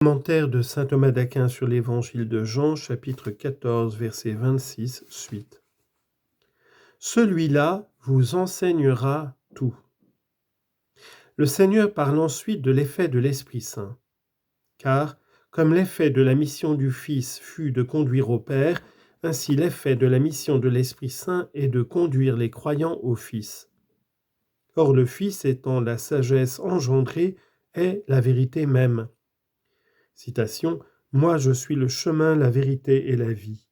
Commentaire de saint Thomas d'Aquin sur l'évangile de Jean, chapitre 14, verset 26, suite. Celui-là vous enseignera tout. Le Seigneur parle ensuite de l'effet de l'Esprit Saint. Car, comme l'effet de la mission du Fils fut de conduire au Père, ainsi l'effet de la mission de l'Esprit Saint est de conduire les croyants au Fils. Or le Fils étant la sagesse engendrée est la vérité même. Citation, « Moi je suis le chemin, la vérité et la vie ».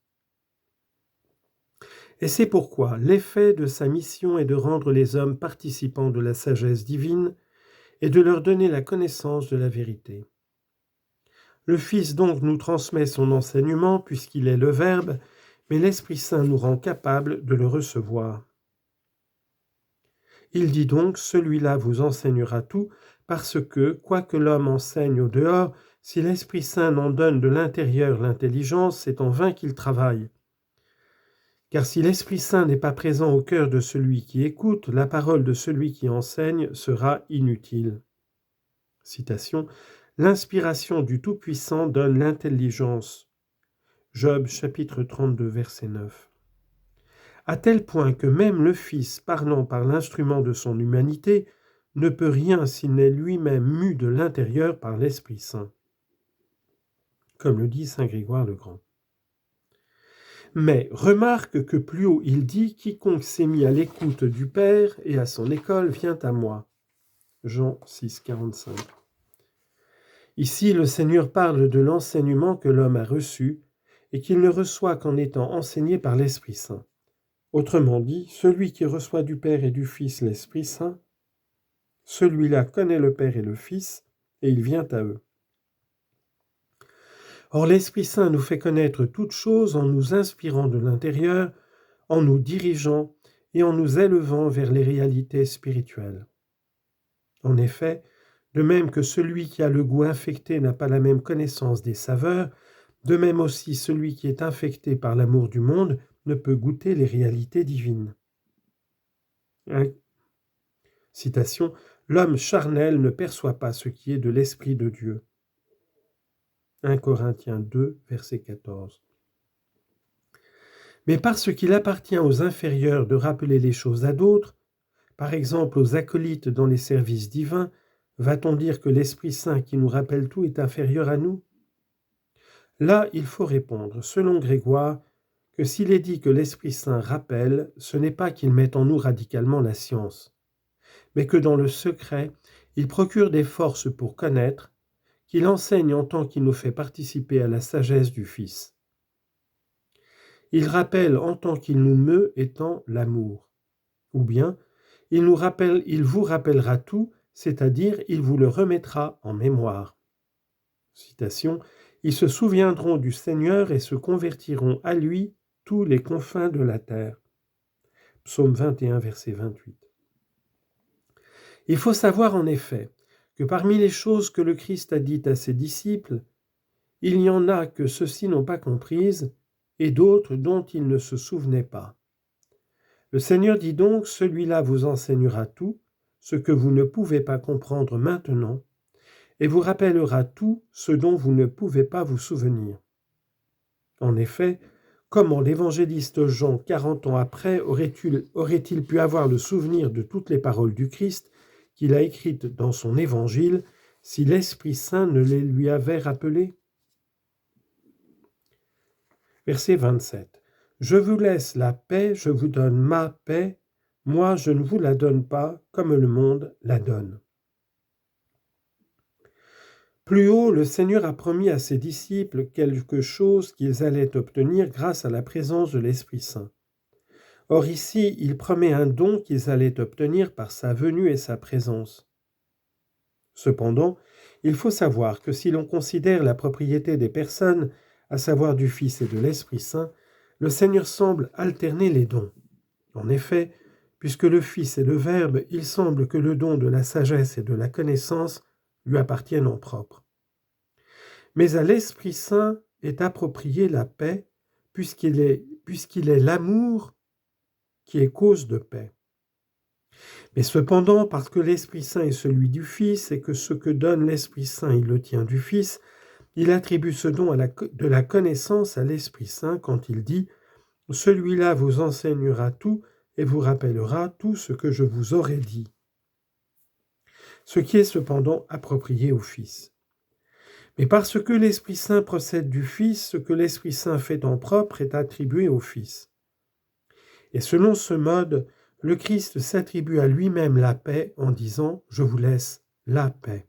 Et c'est pourquoi l'effet de sa mission est de rendre les hommes participants de la sagesse divine et de leur donner la connaissance de la vérité. Le Fils donc nous transmet son enseignement puisqu'il est le Verbe, mais l'Esprit Saint nous rend capables de le recevoir. Il dit donc, celui-là vous enseignera tout, parce que, quoique l'homme enseigne au dehors, si l'Esprit Saint n'en donne de l'intérieur l'intelligence, c'est en vain qu'il travaille. Car si l'Esprit Saint n'est pas présent au cœur de celui qui écoute, la parole de celui qui enseigne sera inutile. Citation, « L'inspiration du Tout-Puissant donne l'intelligence. » Job chapitre 32, verset 9. À tel point que même le Fils, parlant par l'instrument de son humanité, ne peut rien s'il n'est lui-même mu de l'intérieur par l'Esprit Saint. Comme le dit saint Grégoire le Grand. Mais remarque que plus haut il dit « Quiconque s'est mis à l'écoute du Père et à son école vient à moi ». Jean 6, 45. Ici, le Seigneur parle de l'enseignement que l'homme a reçu et qu'il ne reçoit qu'en étant enseigné par l'Esprit Saint. Autrement dit, celui qui reçoit du Père et du Fils l'Esprit Saint, celui-là connaît le Père et le Fils, et il vient à eux. Or l'Esprit Saint nous fait connaître toutes choses en nous inspirant de l'intérieur, en nous dirigeant et en nous élevant vers les réalités spirituelles. En effet, de même que celui qui a le goût infecté n'a pas la même connaissance des saveurs, de même aussi celui qui est infecté par l'amour du monde ne peut goûter les réalités divines. Citation, « L'homme charnel ne perçoit pas ce qui est de l'Esprit de Dieu. » 1 Corinthiens 2, verset 14. Mais parce qu'il appartient aux inférieurs de rappeler les choses à d'autres, par exemple aux acolytes dans les services divins, va-t-on dire que l'Esprit Saint qui nous rappelle tout est inférieur à nous? Là, il faut répondre, selon Grégoire, que s'il est dit que l'Esprit Saint rappelle, ce n'est pas qu'il mette en nous radicalement la science, mais que dans le secret, il procure des forces pour connaître, qu'il enseigne en tant qu'il nous fait participer à la sagesse du Fils. Il rappelle en tant qu'il nous meut étant l'amour. Ou bien, il vous rappellera tout, c'est-à-dire il vous le remettra en mémoire. Citation, « Ils se souviendront du Seigneur et se convertiront à lui tous les confins de la terre. » Psaume 21, verset 28. Il faut savoir en effet que parmi les choses que le Christ a dites à ses disciples, il y en a que ceux-ci n'ont pas comprises et d'autres dont ils ne se souvenaient pas. Le Seigneur dit donc, celui-là vous enseignera tout, ce que vous ne pouvez pas comprendre maintenant, et vous rappellera tout ce dont vous ne pouvez pas vous souvenir. En effet, comment l'évangéliste Jean, 40 ans après, aurait-il pu avoir le souvenir de toutes les paroles du Christ qu'il a écrites dans son évangile si l'Esprit Saint ne les lui avait rappelées? Verset 27. « Je vous laisse la paix, je vous donne ma paix, moi je ne vous la donne pas comme le monde la donne. » Plus haut, le Seigneur a promis à ses disciples quelque chose qu'ils allaient obtenir grâce à la présence de l'Esprit Saint. Or ici, il promet un don qu'ils allaient obtenir par sa venue et sa présence. Cependant, il faut savoir que si l'on considère la propriété des personnes, à savoir du Fils et de l'Esprit Saint, le Seigneur semble alterner les dons. En effet, puisque le Fils est le Verbe, il semble que le don de la sagesse et de la connaissance lui appartiennent en propre. Mais à l'Esprit Saint est appropriée la paix, puisqu'il est l'amour qui est cause de paix. Mais cependant, parce que l'Esprit Saint est celui du Fils et que ce que donne l'Esprit Saint, il le tient du Fils, Il attribue ce don de la connaissance à l'Esprit Saint quand il dit « Celui-là vous enseignera tout et vous rappellera tout ce que je vous aurai dit », ce qui est cependant approprié au Fils. Mais parce que l'Esprit Saint procède du Fils, ce que l'Esprit Saint fait en propre est attribué au Fils. Et selon ce mode, le Christ s'attribue à lui-même la paix en disant « Je vous laisse la paix ».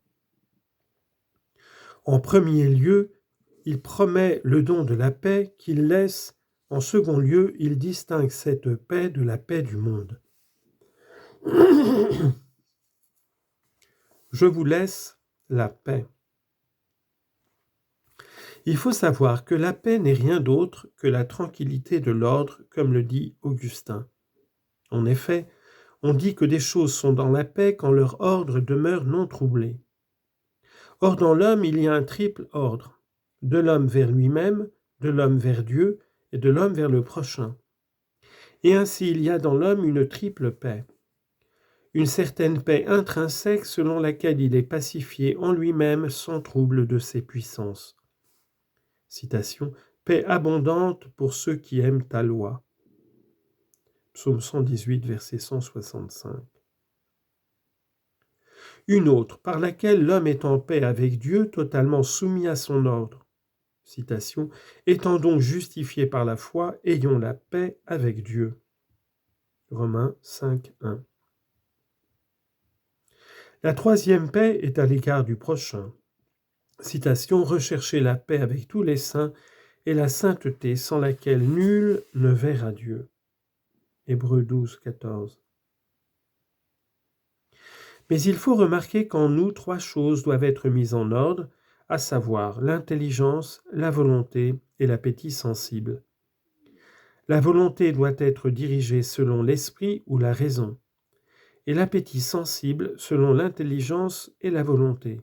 En premier lieu, il promet le don de la paix qu'il laisse. En second lieu, il distingue cette paix de la paix du monde. Je vous laisse la paix. Il faut savoir que la paix n'est rien d'autre que la tranquillité de l'ordre, comme le dit Augustin. En effet, on dit que des choses sont dans la paix quand leur ordre demeure non troublé. Or, dans l'homme, il y a un triple ordre, de l'homme vers lui-même, de l'homme vers Dieu et de l'homme vers le prochain. Et ainsi, il y a dans l'homme une triple paix. Une certaine paix intrinsèque selon laquelle il est pacifié en lui-même sans trouble de ses puissances. Citation, « Paix abondante pour ceux qui aiment ta loi ». Psaume 118, verset 165. Une autre, par laquelle l'homme est en paix avec Dieu, totalement soumis à son ordre. Citation, « Étant donc justifié par la foi, ayons la paix avec Dieu ». Romains 5, 1. La troisième paix est à l'égard du prochain. Citation, « Recherchez la paix avec tous les saints et la sainteté sans laquelle nul ne verra Dieu ». Hébreux 12, 14. Mais il faut remarquer qu'en nous, trois choses doivent être mises en ordre, à savoir l'intelligence, la volonté et l'appétit sensible. La volonté doit être dirigée selon l'esprit ou la raison, et l'appétit sensible selon l'intelligence et la volonté.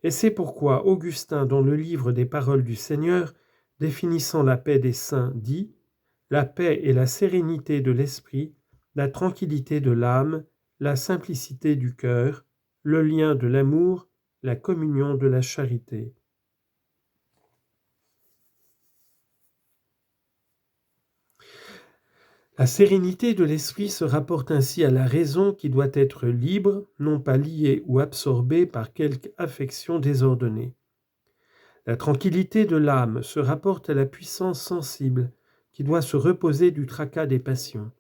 Et c'est pourquoi Augustin, dans le livre des Paroles du Seigneur, définissant la paix des saints, dit « La paix est la sérénité de l'esprit, la tranquillité de l'âme, la simplicité du cœur, le lien de l'amour, la communion de la charité. » La sérénité de l'esprit se rapporte ainsi à la raison qui doit être libre, non pas liée ou absorbée par quelque affection désordonnée. La tranquillité de l'âme se rapporte à la puissance sensible qui doit se reposer du tracas des passions.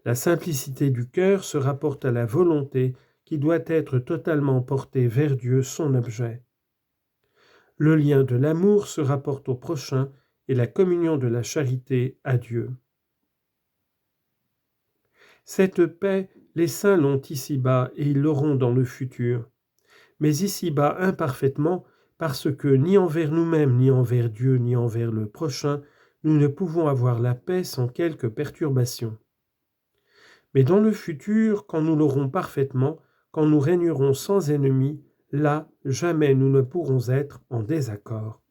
La simplicité du cœur se rapporte à la volonté qui doit être totalement portée vers Dieu, son objet. Le lien de l'amour se rapporte au prochain et la communion de la charité à Dieu. Cette paix, les saints l'ont ici-bas et ils l'auront dans le futur. Mais ici-bas imparfaitement, parce que ni envers nous-mêmes, ni envers Dieu, ni envers le prochain, nous ne pouvons avoir la paix sans quelque perturbation. Mais dans le futur, quand nous l'aurons parfaitement, quand nous régnerons sans ennemis, là, jamais nous ne pourrons être en désaccord.